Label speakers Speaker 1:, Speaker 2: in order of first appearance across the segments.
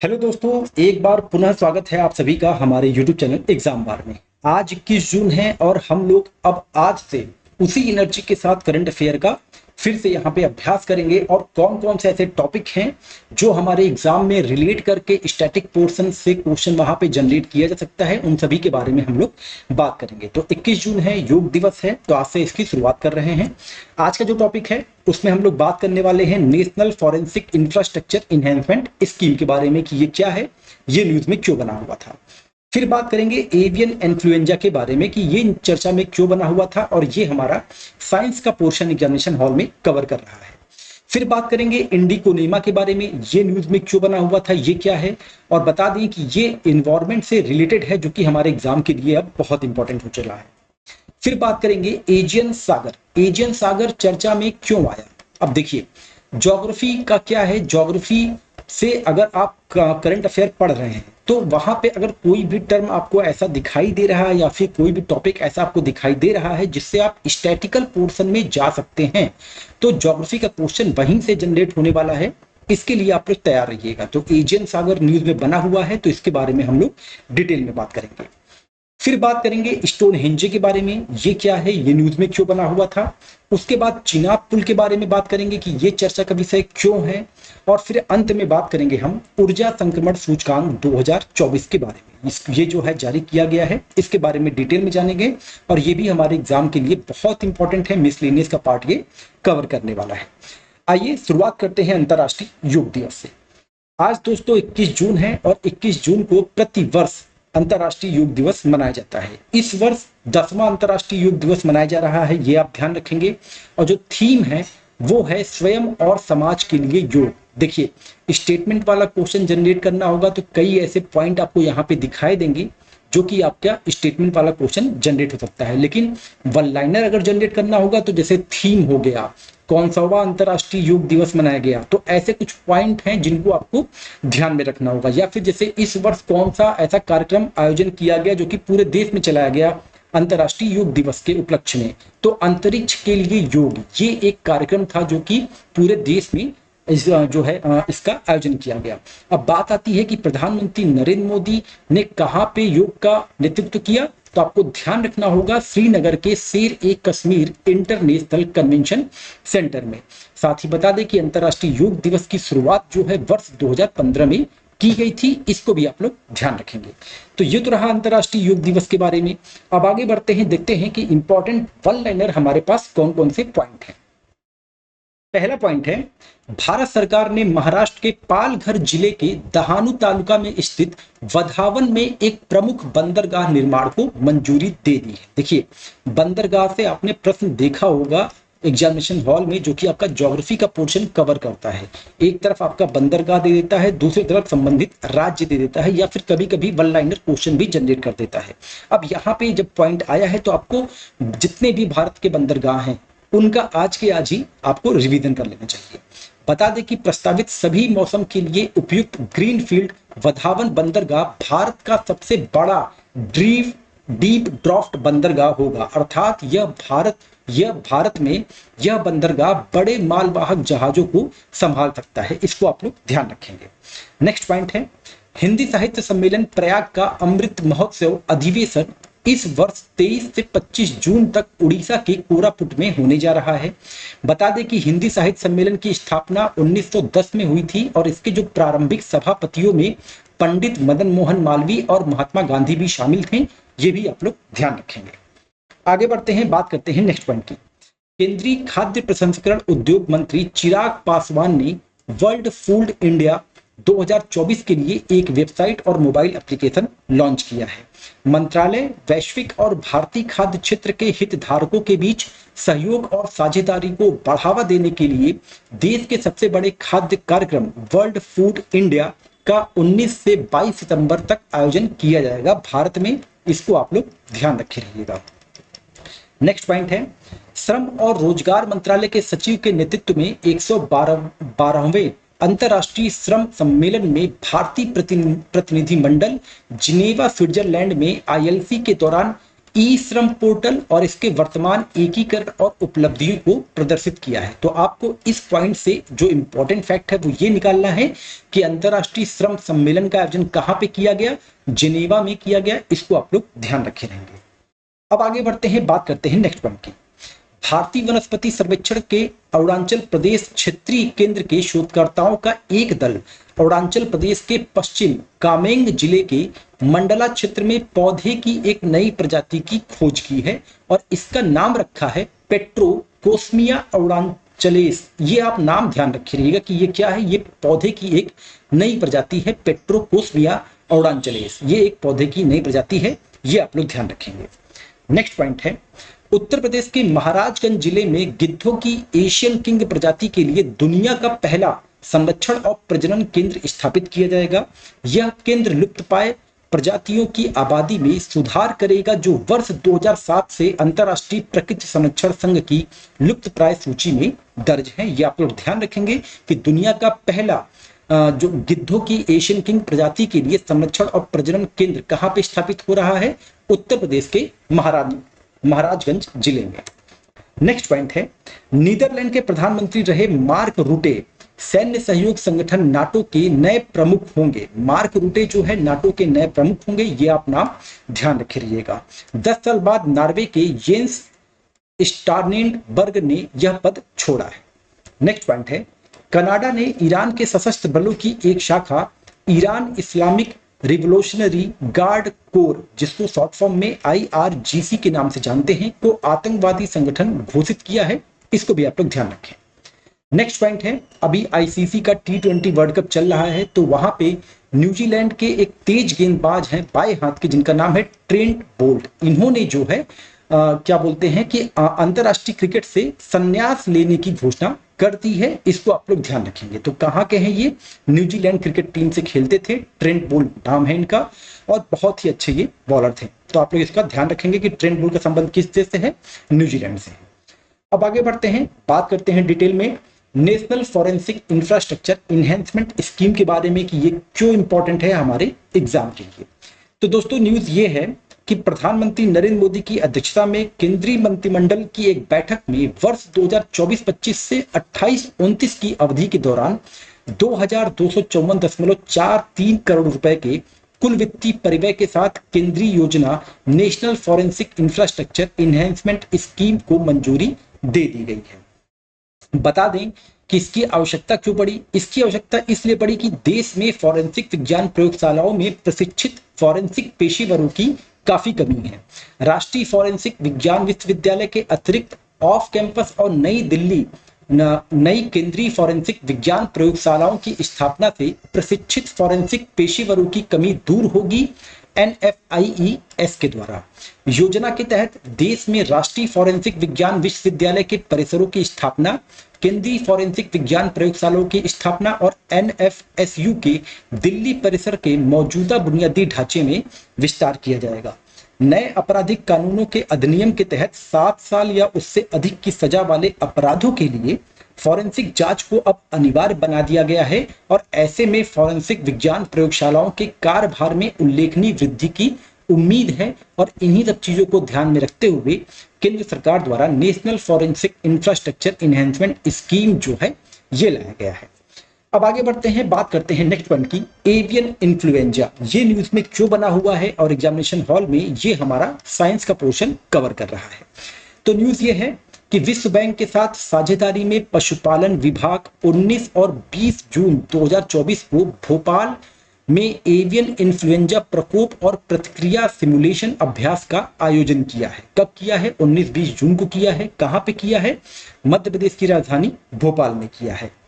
Speaker 1: Hello दोस्तों, एक बार पुनः स्वागत है आप सभी का हमारे यूट्यूब चैनल एग्जाम बार में। आज 21 जून है और हम लोग अब आज से उसी एनर्जी के साथ करंट अफेयर का फिर से यहाँ पे अभ्यास करेंगे और कौन कौन से ऐसे टॉपिक हैं जो हमारे एग्जाम में रिलेट करके स्टैटिक पोर्शन से क्वेश्चन वहाँ पे जनरेट किया जा सकता है, उन सभी के बारे में हम लोग बात करेंगे। तो 21 जून है, योग दिवस है, तो आज से इसकी शुरुआत कर रहे हैं। आज का जो टॉपिक है उसमें हम लोग बात करने वाले हैं national forensic infrastructure enhancement scheme के बारे में कि ये क्या है, ये न्यूज में क्यों बना हुआ था। फिर बात करेंगे एवियन इन्फ्लुएंजा के बारे में कि ये चर्चा में क्यों बना हुआ था और ये हमारा साइंस का पोर्शन एग्जामिनेशन हॉल में कवर कर रहा है। फिर बात करेंगे इंडिकोनेमा के बारे में, ये न्यूज में क्यों बना हुआ था, ये क्या है, और बता दें कि ये इन्वायरमेंट से रिलेटेड है जो कि हमारे एग्जाम के लिए अब बहुत इंपॉर्टेंट हो चला है। फिर बात करेंगे एजियन सागर। एजियन सागर चर्चा में क्यों आया। अब देखिए, ज्योग्राफी का क्या है, ज्योग्राफी से अगर आप करंट अफेयर पढ़ रहे हैं तो वहां पे अगर कोई भी टर्म आपको ऐसा दिखाई दे रहा है या फिर कोई भी टॉपिक ऐसा आपको दिखाई दे रहा है जिससे आप स्टैटिकल पोर्शन में जा सकते हैं, तो ज्योग्राफी का क्वेश्चन वहीं से जनरेट होने वाला है। इसके लिए आप लोग तैयार रहिएगा। तो एजियन सागर न्यूज में बना हुआ है, तो इसके बारे में हम लोग डिटेल में बात करेंगे। फिर बात करेंगे स्टोनहेंज के बारे में, ये क्या है, ये न्यूज में क्यों बना हुआ था। उसके बाद चिनाब पुल के बारे में बात करेंगे कि ये चर्चा का विषय क्यों है। और फिर अंत में बात करेंगे हम ऊर्जा संक्रमण सूचकांक 2024 के बारे में। ये जो है जारी किया गया है, इसके बारे में डिटेल में जानेंगे और ये भी हमारे एग्जाम के लिए बहुत इंपॉर्टेंट है, मिसलेनियस का पार्ट ये कवर करने वाला है। आइए शुरुआत करते हैं अंतर्राष्ट्रीय योग दिवस से। आज दोस्तों 21 जून है और 21 जून को प्रतिवर्ष अंतर्राष्ट्रीय योग दिवस मनाया जाता है। इस वर्ष 10वां अंतर्राष्ट्रीय योग दिवस मनाया जा रहा है, ये आप ध्यान रखेंगे। और जो थीम है वो है स्वयं और समाज के लिए योग। देखिए, स्टेटमेंट वाला क्वेश्चन जनरेट करना होगा तो कई ऐसे पॉइंट आपको यहाँ पे दिखाई देंगे जो कि आपका स्टेटमेंट वाला क्वेश्चन जनरेट हो सकता है। लेकिन वन लाइनर अगर जनरेट करना होगा तो जैसे थीम हो गया, कौन सा अंतर्राष्ट्रीय योग दिवस मनाया गया, तो ऐसे कुछ पॉइंट हैं जिनको आपको ध्यान में रखना होगा। या फिर जैसे इस वर्ष कौन सा ऐसा कार्यक्रम आयोजन किया गया जो कि पूरे देश में चलाया गया अंतर्राष्ट्रीय योग दिवस के उपलक्ष्य में, तो अंतरिक्ष के लिए योग, ये एक कार्यक्रम था जो कि पूरे देश में इसका आयोजन किया गया। अब बात आती है कि प्रधानमंत्री नरेंद्र मोदी ने कहां पे योग का नेतृत्व किया, तो आपको ध्यान रखना होगा श्रीनगर के शेर ए कश्मीर इंटरनेशनल कन्वेंशन सेंटर में। साथ ही बता दें कि अंतर्राष्ट्रीय योग दिवस की शुरुआत जो है वर्ष 2015 में की गई थी, इसको भी आप लोग ध्यान रखेंगे। तो ये तो रहा अंतर्राष्ट्रीय योग दिवस के बारे में। अब आगे बढ़ते हैं, देखते हैं कि इंपॉर्टेंट वन लाइनर हमारे पास कौन कौन से पॉइंट हैं। पहला पॉइंट है, भारत सरकार ने महाराष्ट्र के पालघर जिले के दहानू तालुका में स्थित वधावन में एक प्रमुख बंदरगाह निर्माण को मंजूरी दे दी है। देखिए, बंदरगाह से आपने प्रश्न देखा होगा एग्जामिनेशन हॉल में, जो कि आपका ज्योग्राफी का पोर्शन कवर करता है। एक तरफ आपका बंदरगाह दे देता है, दूसरी तरफ संबंधित राज्य दे देता है, या फिर कभी कभी वन लाइनर क्वेश्चन भी जनरेट कर देता है। अब यहाँ पे जब पॉइंट आया है तो आपको जितने भी भारत के बंदरगाह हैं उनका आज के आज ही आपको रिवीजन कर लेना चाहिए। बता दें कि प्रस्तावित सभी मौसम के लिए उपयुक्त ग्रीनफील्ड वधावन बंदरगाह भारत का सबसे बड़ा डीप ड्राफ्ट बंदरगाह होगा। अर्थात यह भारत में यह बंदरगाह बड़े मालवाहक जहाजों को संभाल सकता है। इसको आप लोग ध्यान रखेंगे। नेक्स्ट पॉइंट है, हिंदी साहित्य सम्मेलन प्रयाग का अमृत महोत्सव अधिवेशन इस वर्ष 23 से 25 जून तक उड़ीसा के कोरापुट में होने जा रहा है। बता दें कि हिंदी साहित्य सम्मेलन की स्थापना 1910 में हुई थी और इसके जो प्रारंभिक सभापतियों में पंडित मदन मोहन मालवीय और महात्मा गांधी भी शामिल थे। ये भी आप लोग ध्यान रखेंगे। आगे बढ़ते हैं, बात करते हैं नेक्स्ट पॉइंट की। केंद्रीय खाद्य प्रसंस्करण उद्योग मंत्री चिराग पासवान ने वर्ल्ड फूड इंडिया 2024 के लिए एक वेबसाइट और मोबाइल एप्लीकेशन लॉन्च किया है। मंत्रालय वैश्विक और भारतीय खाद्य क्षेत्र के हितधारकों के बीच सहयोग और साझेदारी को बढ़ावा देने के लिए देश के सबसे बड़े खाद्य कार्यक्रम वर्ल्ड फूड इंडिया का 19 से 22 सितंबर तक आयोजन किया जाएगा भारत में। इसको आप लोग ध्यान रखे रहिएगा। नेक्स्ट पॉइंट है, श्रम और रोजगार मंत्रालय के सचिव के नेतृत्व में 112वें अंतर्राष्ट्रीय श्रम सम्मेलन में भारतीय प्रतिनिधि मंडल जिनेवा स्विट्जरलैंड में आईएलसी के दौरान ई श्रम पोर्टल और इसके वर्तमान एकीकरण और उपलब्धियों को प्रदर्शित किया है। तो आपको इस पॉइंट से जो इंपॉर्टेंट फैक्ट है वो ये निकालना है कि अंतरराष्ट्रीय श्रम सम्मेलन का आयोजन कहाँ पे किया गया, जिनेवा में किया गया। इसको आप लोग ध्यान रखे रहेंगे। अब आगे बढ़ते हैं, बात करते हैं नेक्स्ट पॉइंट की। भारतीय वनस्पति सर्वेक्षण के अरुणाचल प्रदेश क्षेत्रीय केंद्र के शोधकर्ताओं का एक दल अरुणाचल प्रदेश के पश्चिम कामेंग जिले के मंडला क्षेत्र में पौधे की एक नई प्रजाति की खोज की है और इसका नाम रखा है पेट्रोकोस्मिया अरुणाचलेस। ये आप नाम ध्यान रखिएगा कि ये क्या है, ये पौधे की एक नई प्रजाति है, पेट्रोकोस्मिया अरुणाचलेस। ये एक पौधे की नई प्रजाति है, ये आप लोग ध्यान रखेंगे। नेक्स्ट पॉइंट है, उत्तर प्रदेश के महाराजगंज जिले में गिद्धों की एशियन किंग प्रजाति के लिए दुनिया का पहला संरक्षण और प्रजनन केंद्र स्थापित किया जाएगा। यह केंद्र लुप्तप्राय प्रजातियों की आबादी में सुधार करेगा जो वर्ष 2007 से अंतरराष्ट्रीय प्रकृति संरक्षण संघ की लुप्तप्राय सूची में दर्ज है। यह आप लोग ध्यान रखेंगे कि दुनिया का पहला जो गिद्धों की एशियन किंग प्रजाति के लिए संरक्षण और प्रजनन केंद्र कहां पे स्थापित हो रहा है, उत्तर प्रदेश के महाराजगंज जिले में। नेक्स्ट पॉइंट है, नीदरलैंड के प्रधानमंत्री रहे मार्क रूटे सैन्य सहयोग संगठन नाटो के नए प्रमुख होंगे। मार्क रूटे जो है नाटो के नए प्रमुख होंगे, ये आप नाम ध्यान रखिएगा। 10 साल बाद नॉर्वे के येंस स्टारनेनबर्ग ने यह पद छोड़ा है। नेक्स्ट पॉइंट है, कनाडा ने ईरान के सशस्त्र बलों की एक शाखा Iran Islamic revolutionary guard core, जिसको शॉर्ट फॉर्म में IRGC के नाम से जानते हैं, को आतंकवादी संगठन घोषित किया है। इसको भी आप लोग ध्यान रखें। नेक्स्ट पॉइंट है, अभी ICC का T20 वर्ल्ड कप चल रहा है, तो वहां पे न्यूजीलैंड के एक तेज गेंदबाज हैं बाएं हाथ के, जिनका नाम है ट्रेंट बोल्ट। इन्होंने जो है क्या बोलते हैं कि अंतरराष्ट्रीय क्रिकेट से संन्यास लेने की घोषणा कर दी है। इसको आप लोग ध्यान रखेंगे। तो कहाँ के हैं ये, न्यूजीलैंड क्रिकेट टीम से खेलते थे, ट्रेंट बोल्ट नाम है इनका और बहुत ही अच्छे ये बॉलर थे। तो आप लोग इसका ध्यान रखेंगे कि ट्रेंट बोल्ट का संबंध किस देश से है, न्यूजीलैंड से है। अब आगे बढ़ते हैं, बात करते हैं डिटेल में national forensic infrastructure enhancement scheme के बारे में कि ये क्यों इंपॉर्टेंट है हमारे एग्जाम के लिए। तो दोस्तों न्यूज ये है कि प्रधानमंत्री नरेंद्र मोदी की अध्यक्षता में केंद्रीय मंत्रिमंडल की एक बैठक में वर्ष 2024-25 से 28-29 की अवधि के दौरान 2254.43 करोड़ रुपए के कुल वित्तीय परिव्यय के साथ केंद्रीय योजना national forensic infrastructure enhancement scheme को मंजूरी दे दी गई है। बता दें कि इसकी आवश्यकता क्यों पड़ी। इसकी आवश्यकता इसलिए पड़ी कि देश में फॉरेंसिक विज्ञान प्रयोगशालाओं में प्रशिक्षित फॉरेंसिक पेशेवरों की काफी कमी है। राष्ट्रीय फॉरेंसिक विज्ञान विश्वविद्यालय के अतिरिक्त ऑफ कैंपस और नई दिल्ली नई केंद्रीय फॉरेंसिक विज्ञान प्रयोगशालाओं की स्थापना से प्रशिक्षित फॉरेंसिक पेशेवरों की कमी दूर होगी। NFIES के द्वारा योजना के तहत देश में राष्ट्रीय फॉरेंसिक विज्ञान विश्वविद्यालय के परिसरों की स्थापना, केंद्रीय फॉरेंसिक विज्ञान प्रयोगशालाओं की स्थापना और NFSU के दिल्ली परिसर के मौजूदा बुनियादी ढांचे में विस्तार किया जाएगा। नए आपराधिक कानूनों के अधिनियम के तहत 7 साल या उससे अधिक की सजा वाले अपराधों के लिए फॉरेंसिक जांच को अब अनिवार्य बना दिया गया है और ऐसे में फॉरेंसिक विज्ञान प्रयोगशालाओं के कार्यभार में उल्लेखनीय वृद्धि की उम्मीद है। और इन्हीं सब चीजों को ध्यान में रखते हुए केंद्र सरकार द्वारा national forensic infrastructure enhancement scheme जो है ये लाया गया है। अब आगे बढ़ते हैं, बात करते हैं नेक्स्ट पॉइंट की, एवियन इन्फ्लुएंजा। ये न्यूज में क्यों बना हुआ है और एग्जामिनेशन हॉल में ये हमारा साइंस का पोर्शन कवर कर रहा है। तो न्यूज ये है कि विश्व बैंक के साथ साझेदारी में पशुपालन विभाग 19 और 20 जून 2024 को भोपाल में एवियन इन्फ्लुएंजा प्रकोप और प्रतिक्रिया सिमुलेशन अभ्यास का आयोजन किया है। कब किया है, 19-20 जून को किया है। कहां पे किया है, मध्य प्रदेश की राजधानी भोपाल में किया है।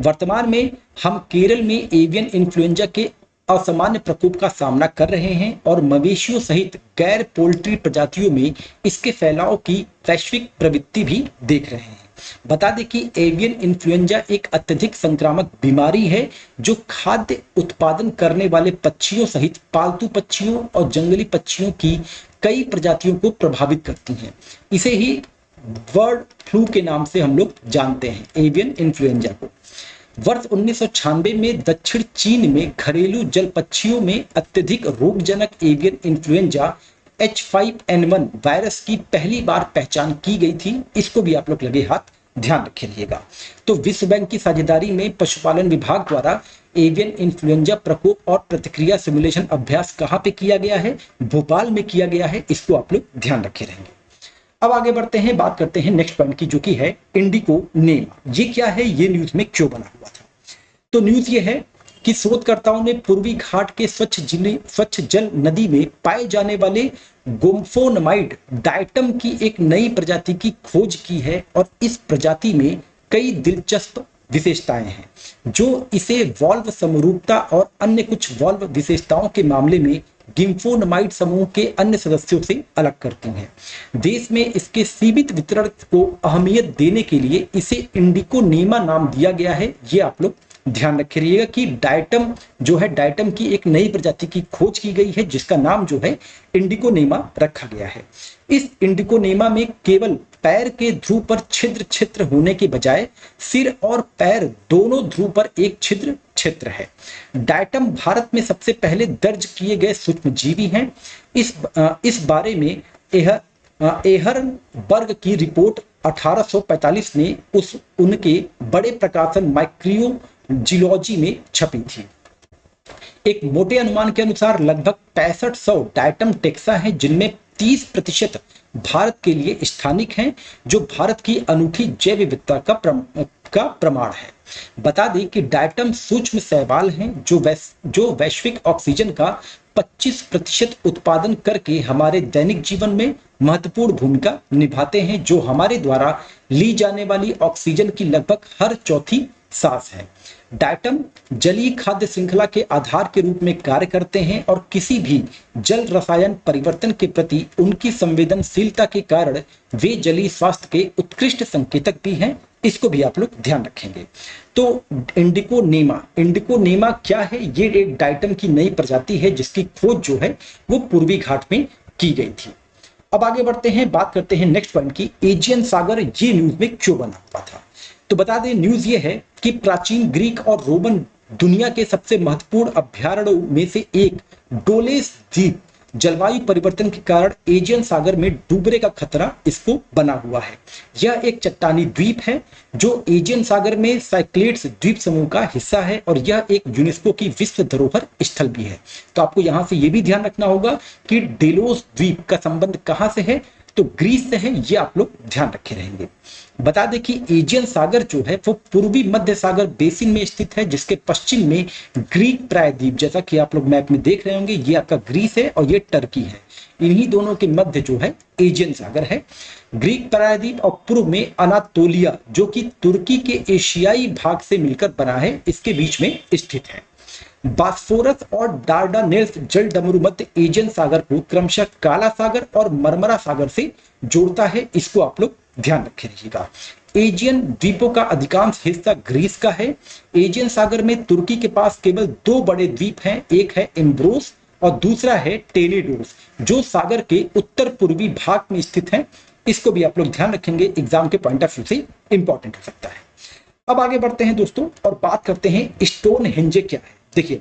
Speaker 1: वर्तमान में हम केरल में एवियन इन्फ्लुएंजा के असामान्य प्रकोप का सामना कर रहे हैं और मवेशियों सहित गैर पोल्ट्री प्रजातियों में इसके फैलाव की वैश्विक प्रवृत्ति भी देख रहे हैं। बता दें कि एवियन इन्फ्लुएंजा एक अत्यधिक संक्रामक बीमारी है जो खाद्य उत्पादन करने वाले पक्षियों सहित पालतू पक्षियों और जंगली पक्षियों की कई प्रजातियों को प्रभावित करती है। इसे ही बर्ड फ्लू के नाम से हम लोग जानते हैं, एवियन इन्फ्लुएंजा को। वर्ष 1996 में दक्षिण चीन में घरेलू जल पक्षियों में अत्यधिक रोगजनक एवियन इन्फ्लुएंजा H5N1 वायरस की पहली बार पहचान की गई थी, इसको भी आप लोग लगे हाथ ध्यान रखिएगा। तो विश्व बैंक की साझेदारी में पशुपालन विभाग द्वारा एवियन इन्फ्लुएंजा प्रकोप और प्रतिक्रिया सिमुलेशन अभ्यास कहाँ पे किया गया है? भोपाल में किया गया है, इसको आप लोग ध्यान रखे रहेंगे। अब आगे बढ़ते हैं, बात करते हैं नेक्स्ट पॉइंट की, जो कि है इंडिको नेमा। ये क्या है, ये न्यूज में क्यों बना हुआ था? तो न्यूज ये है कि शोधकर्ताओं ने पूर्वी घाट के स्वच्छ जल नदी में पाए जाने वाले गोम्फोनमाइड डाइटम की एक नई प्रजाति की खोज की है और इस प्रजाति में कई दिलचस्प विशेषताएं हैं जो इसे वॉल्व समरूपता और अन्य कुछ वॉल्व विशेषताओं के मामले में गिम्फोनमाइड समूह के अन्य सदस्यों से अलग करती हैं। देश में इसके सीमित वितरण को अहमियत देने के लिए इसे इंडिको नेमा नाम दिया गया है। ये आप लोग ध्यान रखिएगा कि डाइटम जो है, डाइटम की एक नई प्रजाति की खोज की गई है जिसका नाम जो है इंडिको नेमा रखा गया है। इस इंडिको नेमा में केवल पैर के ध्रुव पर छिद्र क्षेत्र होने के बजाय सिर और पैर दोनों ध्रुव पर एक छिद्र क्षेत्र है। डाइटम भारत में सबसे पहले दर्ज किए गए सूक्ष्म जीवी हैं। इस बारे में एहरनबर्ग की रिपोर्ट 1845 में उनके बड़े प्रकाशन माइक्रोजियोलॉजी में छपी थी। एक मोटे अनुमान के अनुसार लगभग 6500 डाइटम टेक्सा हैं, जिनमें 30% भारत के लिए स्थानिक हैं, जो भारत की अनूठी जैव विविधता का प्रमाण है। बता दें कि डाइटम सूक्ष्म शैवाल हैं जो वैश्विक ऑक्सीजन का 25% उत्पादन करके हमारे दैनिक जीवन में महत्वपूर्ण भूमिका निभाते हैं, जो हमारे द्वारा ली जाने वाली ऑक्सीजन की लगभग हर चौथी सांस है। डाइटम जलीय खाद्य श्रृंखला के आधार के रूप में कार्य करते हैं और किसी भी जल रसायन परिवर्तन के प्रति उनकी संवेदनशीलता के कारण वे जलीय स्वास्थ्य के उत्कृष्ट संकेतक भी हैं। इसको भी आप लोग ध्यान रखेंगे। तो इंडिको नेमा क्या है? ये एक डाइटम की नई प्रजाति है जिसकी खोज जो है वो पूर्वी घाट में की गई थी। अब आगे बढ़ते हैं, बात करते हैं नेक्स्ट पॉइंट की, एजियन सागर ये न्यूज में क्यों बना हुआ था? तो बता दें, न्यूज ये है कि प्राचीन ग्रीक और रोमन दुनिया के सबसे महत्वपूर्ण अभ्यारण्यों में से एक डोलेस द्वीप जलवायु परिवर्तन के कारण एजियन सागर में डूबने का खतरा इसको बना हुआ है। यह एक चट्टानी द्वीप है जो एजियन सागर में साइक्लेड्स द्वीप समूह का हिस्सा है और यह एक यूनेस्को की विश्व धरोहर स्थल भी है। तो आपको यहां से यह भी ध्यान रखना होगा कि डेलोस द्वीप का संबंध कहां से है? तो ग्रीस से है। ये आप लोग ध्यान रखे रहेंगे। बता दें कि एजियन सागर जो है वो पूर्वी मध्य सागर बेसिन में स्थित है, जिसके पश्चिम में ग्रीक प्रायद्वीप, जैसा कि आप लोग मैप में देख रहे होंगे, ये आपका ग्रीस है और ये टर्की है। इन्हीं दोनों के मध्य जो है एजियन सागर है। ग्रीक प्रायद्वीप और पूर्व में अनातोलिया जो कि तुर्की के एशियाई भाग से मिलकर बना है, इसके बीच में स्थित है। बास्फोरस और डार्डानेल्स जल डमरू मध्य एजियन सागर को क्रमशः काला सागर और मरमरा सागर से जोड़ता है। इसको आप लोग ध्यान रखे रहिएगा। एजियन द्वीपों का अधिकांश हिस्सा ग्रीस का है। एजियन सागर में तुर्की के पास केवल 2 बड़े द्वीप हैं, एक है इम्ब्रोस और दूसरा है टेनेडोस, जो सागर के उत्तर पूर्वी भाग में स्थित है। इसको भी आप लोग ध्यान रखेंगे, एग्जाम के पॉइंट ऑफ व्यू से इंपॉर्टेंट हो सकता है। अब आगे बढ़ते हैं दोस्तों और बात करते हैं स्टोनहेंज क्या है। देखिए,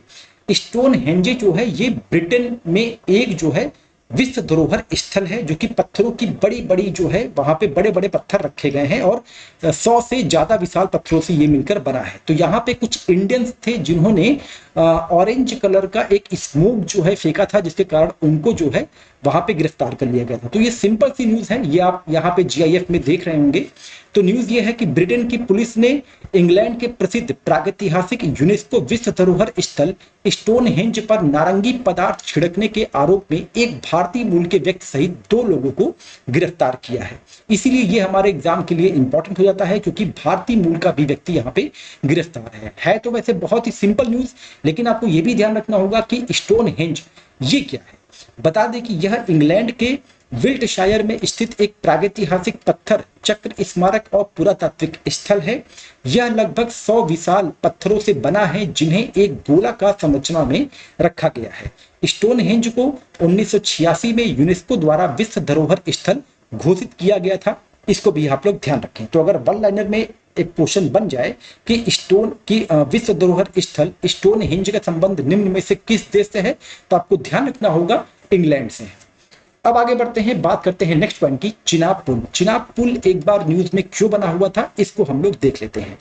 Speaker 1: स्टोनहेंज जो है ये ब्रिटेन में एक जो है विश्व धरोहर स्थल है, जो कि पत्थरों की बड़ी बड़ी जो है वहां पे बड़े बड़े पत्थर रखे गए हैं और 100 से ज्यादा विशाल पत्थरों से ये मिलकर बना है। तो यहाँ पे कुछ इंडियंस थे जिन्होंने ऑरेंज कलर का एक स्मोक जो है फेंका था, जिसके कारण उनको जो है वहां पे गिरफ्तार कर लिया गया था। तो ये सिंपल सी न्यूज है, ये आप यहाँ पे GIF में देख रहे होंगे। तो न्यूज ये है कि ब्रिटेन की पुलिस ने इंग्लैंड के प्रसिद्ध प्रागैतिहासिक यूनेस्को विश्व धरोहर स्थल स्टोनहेंज पर नारंगी पदार्थ छिड़कने के आरोप में एक भारतीय मूल के व्यक्ति सहित 2 लोगों को गिरफ्तार किया है। इसीलिए ये हमारे एग्जाम के लिए इंपॉर्टेंट हो जाता है, क्योंकि भारतीय मूल का भी व्यक्ति यहाँ पे गिरफ्तार है। तो वैसे बहुत ही सिंपल न्यूज, लेकिन आपको यह भी ध्यान रखना होगा कि स्टोनहेंज ये क्या है। बता दें कि यह इंग्लैंड के विल्टशायर में स्थित एक प्रागैतिहासिक पत्थर चक्र स्मारक और पुरातात्विक स्थल है। यह लगभग 100 विशाल पत्थरों से बना है, जिन्हें एक गोलाकार संरचना में रखा गया है। स्टोनहेंज को 1986 में यूनेस्को द्वारा विश्व धरोहर स्थल घोषित किया गया था। इसको भी आप लोग ध्यान रखें। तो अगर वन लाइनर में एक क्वेश्चन बन जाए कि स्टोन की विश्व धरोहर स्थल स्टोनहेंज का संबंध निम्न में से किस देश से है, तो आपको ध्यान रखना होगा इंग्लैंड से है। अब आगे बढ़ते हैं, बात करते हैं नेक्स्ट पॉइंट की, चिनाब पुल। चिनाब पुल एक बार न्यूज में क्यों बना हुआ था, इसको हम लोग देख लेते हैं।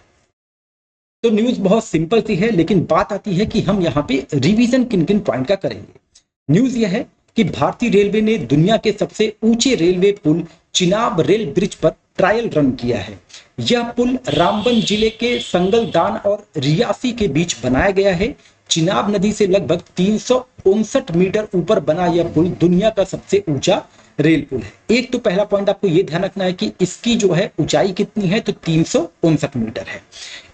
Speaker 1: तो न्यूज बहुत सिंपल सी है, लेकिन बात आती है कि हम यहाँ पे रिवीजन किन किन पॉइंट का करेंगे। न्यूज यह है कि भारतीय रेलवे ने दुनिया के सबसे ऊंचे रेलवे पुल चिनाब रेल ब्रिज पर ट्रायल रन किया है। यह पुल रामबन जिले के संगलदान और रियासी के बीच बनाया गया है। चिनाब नदी से लगभग 359 मीटर ऊपर बना यह पुल दुनिया का सबसे ऊंचा रेल पुल है। एक तो पहला पॉइंट आपको यह ध्यान रखना है कि इसकी जो है ऊंचाई कितनी है, तो 359 मीटर है।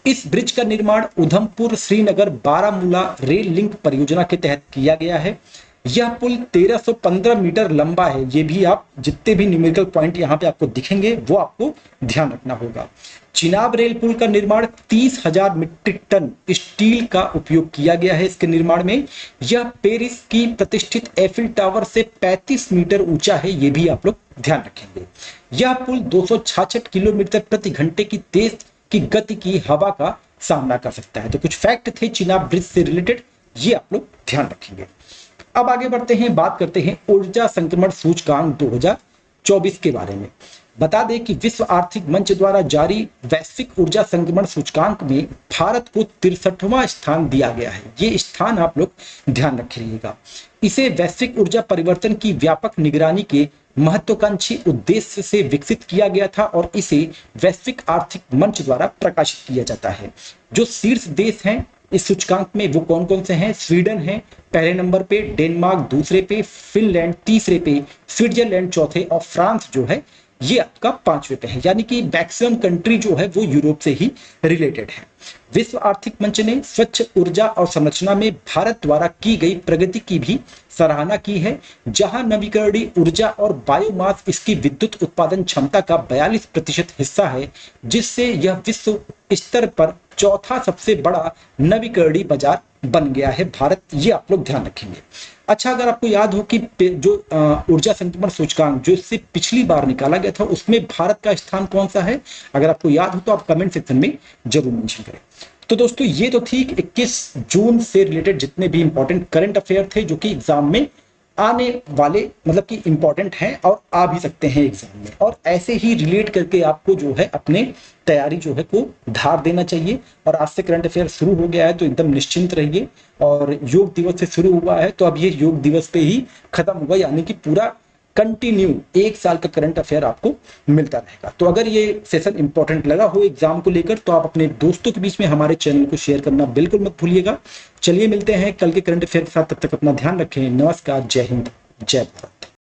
Speaker 1: इस ब्रिज का निर्माण उधमपुर श्रीनगर बारामूला रेल लिंक परियोजना के तहत किया गया है। यह पुल 1315 मीटर लंबा है। ये भी आप जितने भी न्यूमेरिकल पॉइंट यहाँ पे आपको दिखेंगे वो आपको ध्यान रखना होगा। चिनाब रेल पुल का निर्माण 30,000 मीट्रिक टन स्टील का उपयोग किया गया है इसके निर्माण में। यह पेरिस की प्रतिष्ठित एफिल टावर से 35 मीटर ऊंचा है, ये भी आप लोग ध्यान रखेंगे। यह पुल 266 किलोमीटर प्रति घंटे की तेज की गति की हवा का सामना कर सकता है। तो कुछ फैक्ट थे चिनाब ब्रिज से रिलेटेड, ये आप लोग ध्यान रखेंगे। अब आगे बढ़ते हैं, बात करते हैं ऊर्जा संक्रमण सूचकांक 2024 के बारे में। बता दें कि विश्व आर्थिक मंच द्वारा जारी वैश्विक ऊर्जा संक्रमण सूचकांक में भारत को 63वां स्थान दिया गया है। ये स्थान आप लोग ध्यान रखिएगा। इसे वैश्विक ऊर्जा परिवर्तन की व्यापक निगरानी के महत्वाकांक्षी उद्देश्य से विकसित किया गया था और इसे वैश्विक आर्थिक मंच द्वारा प्रकाशित किया जाता है। जो शीर्ष देश हैं इस सूचकांक में वो कौन कौन से हैं? स्वीडन है पहले नंबर पे, डेनमार्क दूसरे पे, फिनलैंड तीसरे पे, स्विट्जरलैंड चौथे और फ्रांस जो है ये आपका 5वें पे है। यानी कि मैक्सिमम कंट्री जो है वो यूरोप से ही रिलेटेड है। विश्व आर्थिक मंच ने स्वच्छ ऊर्जा और संरचना में भारत द्वारा की गई प्रगति की भी सराहना की है, जहां नवीकरणीय ऊर्जा और बायोमास इसकी विद्युत उत्पादन क्षमता का 42% हिस्सा है, जिससे यह विश्व स्तर पर चौथा सबसे बड़ा नवीकरणीय बाजार बन गया है भारत। ये आप लोग ध्यान रखेंगे। अच्छा, अगर आपको याद हो कि जो ऊर्जा संक्रमण सूचकांक जो इससे पिछली बार निकाला गया था उसमें भारत का स्थान कौन सा है, अगर आपको याद हो तो आप कमेंट सेक्शन में जरूर मेंशन करें। तो दोस्तों ये तो थी 21 जून से रिलेटेड जितने भी इंपॉर्टेंट करंट अफेयर थे जो कि एग्जाम में आने वाले, मतलब कि इंपॉर्टेंट हैं और आ भी सकते हैं एग्जाम में, और ऐसे ही रिलेट करके आपको जो है अपने तैयारी जो है को धार देना चाहिए। और आज से करंट अफेयर शुरू हो गया है तो एकदम निश्चिंत रहिए। और योग दिवस से शुरू हुआ है तो अब ये योग दिवस पे ही खत्म होगा, यानी कि पूरा कंटिन्यू 1 साल का करंट अफेयर आपको मिलता रहेगा। तो अगर ये सेशन इंपॉर्टेंट लगा हो एग्जाम को लेकर तो आप अपने दोस्तों के बीच में हमारे चैनल को शेयर करना बिल्कुल मत भूलिएगा। चलिए मिलते हैं कल के करंट अफेयर के साथ, तब तक अपना ध्यान रखें। नमस्कार, जय हिंद, जय भारत।